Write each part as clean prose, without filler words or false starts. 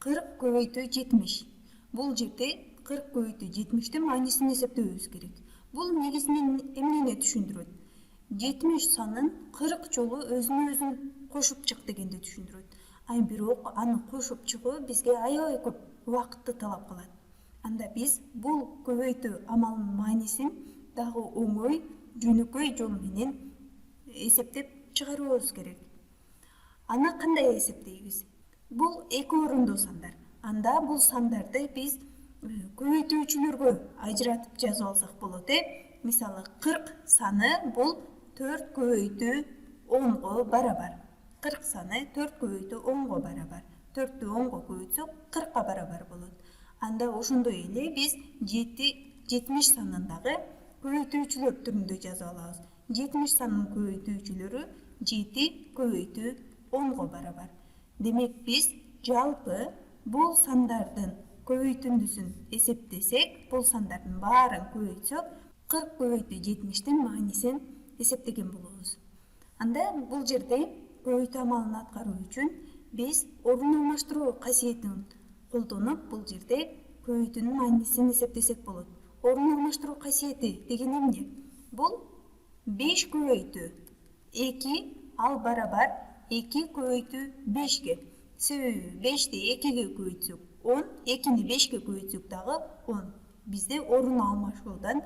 40 көбөйтүү 70. Бул жерде 40 көбөйтүү 70-тин маанисин эсептөбүбүз керек. Бул негизинен эмнени түшүндүрөт? 70 санын 40 жолу өзүн кошуп чык дегенди түшүндүрөт. Ай бирок аны кошуп чыгуу бизге аябай көп убакытты талап кылат. Анда биз бул көбөйтүү амалынын маанисин дагы оңой, жөнөкөй жол менен эсептеп чыгарыбыз керек. Аны кандай эсептейбиз? Бул эки орондуу сандар. Анда бул сандарды биз көбөйтүүчүлөргө ажыратып жазып алсак болот. Мисалы 40 саны бул 4 көбөйтүү 10го барабар. 40 саны 4 көбөйтүү 10го барабар. 4тү 10го көбөйтсөк 40ка барабар болот. Анда ошондой эле биз 70 санын дагы көбөйтүүчүлөр түрүндө жазып алабыз. 70 санын көбөйтүүчүлөрү 7 көбөйтүү 10го барабар. Демек биз жалпы бул сандардын көбөйтүндүсүн эсептесек, бул сандардын баарын көбөйтсөк, 40 көбөйтүү 70тин маанисин эсептеген болобуз. Анда бул жерде көбөйтүү амалын аткаруу үчүн биз орун алмаштыруу касиетин колдонуп, бул жерде көбөйтүүнүн маанисин эсептесек болот. Орун алмаштыруу касиети деген эмне? Бул 5 көбөйтүү 2 ал барабар 2 көбөйтүү 5ке. Себеби 5ти 2ге көбөйтсөк 10, 2ни 5ке көбөйтсөк дагы 10. Бизде орун алмашуудан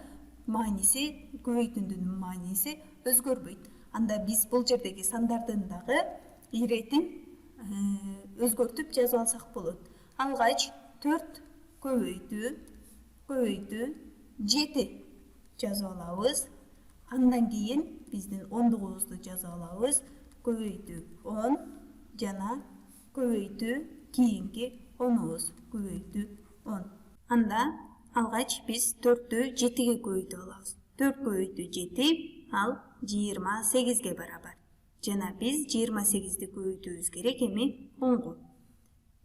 мааниси, көбөйтүүнүн мааниси өзгөрбөйт. Анда биз бул жердеги сандардын дагы иретин өзгөртүп жазып алсак болот. Алгач 4 көбөйтүү 7 жазып алабыз. Андан кийин биздин ондугубузду жазып алабыз. Көбөйтүү 10 жана көбөйтүү кийинки 10убуз көбөйтүү 10. Анда алгач биз 4тү 7ге көбөйтүп алабыз. 4 көбөйтүү 7 ал 28ге барабар. Жана биз 28ди көбөйтүүбүз керек эми 10го.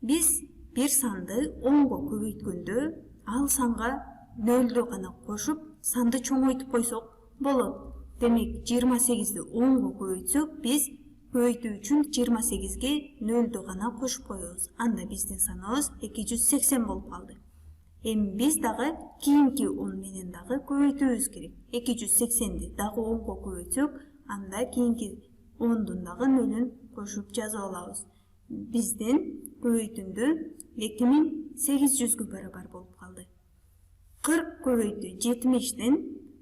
Биз бир санды 10го көбөйткөндө ал санга 0дү гана кошуп, санды чоңойтуп койсок болот. Демек 28ди 10го көбөйтсөк, биз көбөйтүү үчүн 28ге 0дү гана кошуп коебуз. Анда биздин саныбыз 280 болуп калды. Эми биз дагы кийинки 10 менен дагы көбөйтүүбүз керек. 280ди дагы 10го көбөйтсөк, анда кийинки 10дун дагы 0үн кошуп жазып алабыз. Биздин көбөйтүндү 2800гө барабар болуп калды. 40 көбөйтүү 70тин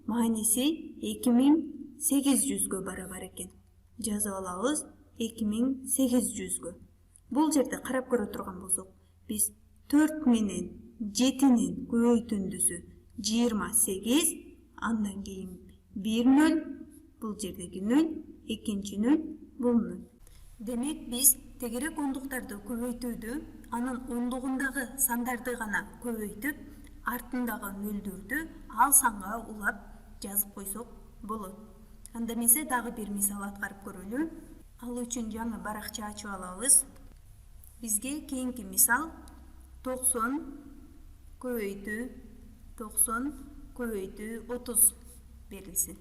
мааниси 2800гө барабар экен. Жазып алабыз 2800гө. Бул жерде карап көрө турган болсок, биз 4 менен 7нин көбөйтүндүсү 28, андан кийин 1 0, бул жердеги 0, экинчи 0, бул 0. Демек биз тегерек ондуктарды көбөйтүүдү, анын ондугундагы сандарды гана көбөйтүп, артындагы 0дүрдү ал санга улап жазып койсок болот. Анда эмесе дагы бир мисал аткарып көрөлү. Ал үчүн жаңы баракча ачып алабыз. Бизге кийинки мисал 90 көбөйтүү 30 берилсин.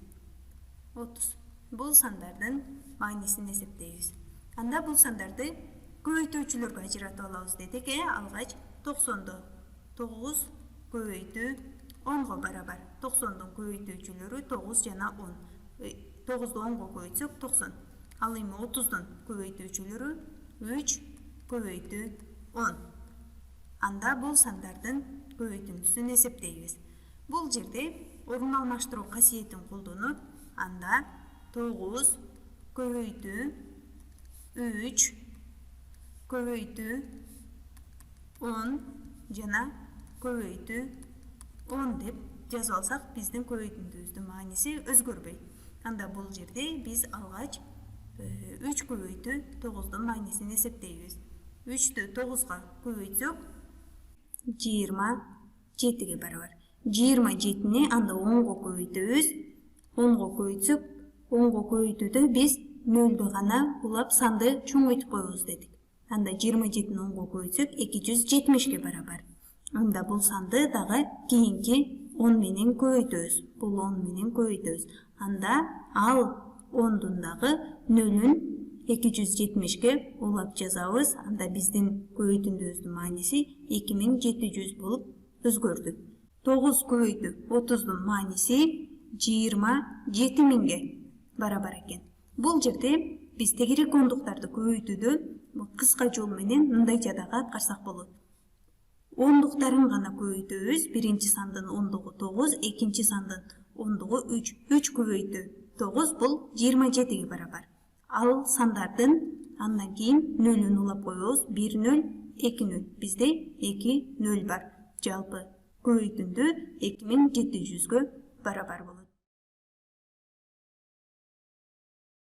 30. Бул сандардын маанисин эсептейбиз. Анда бул сандарды көбөйтүүчүлөргө ажыратып алабыз дедик. Алгач 90ду 9 көбөйтүү 10го барабар. 90дун көбөйтүүчүлөрү 9 жана 10. 9ду 10го көбөйтсөк 90. Ал эми 30дун көбөйтүүчүлөрү 3 көбөйтүү 10. Анда бул сандардын көбөйтүндүсүн эсептейбиз. Бул жерде орун алмаштыруу касиетин колдонуп, анда 9 көбөйтүү 3 көбөйтүү 10 жана көбөйтүү 10 деп жазып алсак, биздин көбөйтүндүбүздүн мааниси өзгөрбөйт. Анда бул жерде биз алгач 3 көбөйтүү 9дун маанисин эсептейбиз. 3тү 9га көбөйтсөк 27ге барабар. 27ни анда 10го көбөйтөбүз. 10го көбөйтсөк, 10го көбөйтүүдө биз 0дү гана улап санды чоңойтуп коебуз дедик. Анда 27-ни 10го көбөйтсөк 270ге барабар. Анда бул санды дагы кийинки 10 менен көбөйтөбүз. Бул 10 менен көбөйтөбүз. Анда ал 10дун дагы 0үн 2770ге улап жазабыз. Анда биздин көбөйтүндүбүздүн мааниси 2700 болуп өзгөрдү. 9 көбөйтүү 30'дун мааниси 27000ге барабар экен. Бул жерде биз тегерек ондуктарды көбөйтүүдө кыска жол менен мындай жадага аткарсак болот. Ондуктарын гана көбөйтөбүз. Биринчи сандын ондугу 9, экинчи сандын ондугу 3. 3 көбөйтүү 9 бул 27ге барабар. Ал сандардын андан кийин нөлүн улап коебуз. 1 0, 2 0. Бизде 2 0 бар. Жалпы көбөйтүндү 2700гө барабар болот.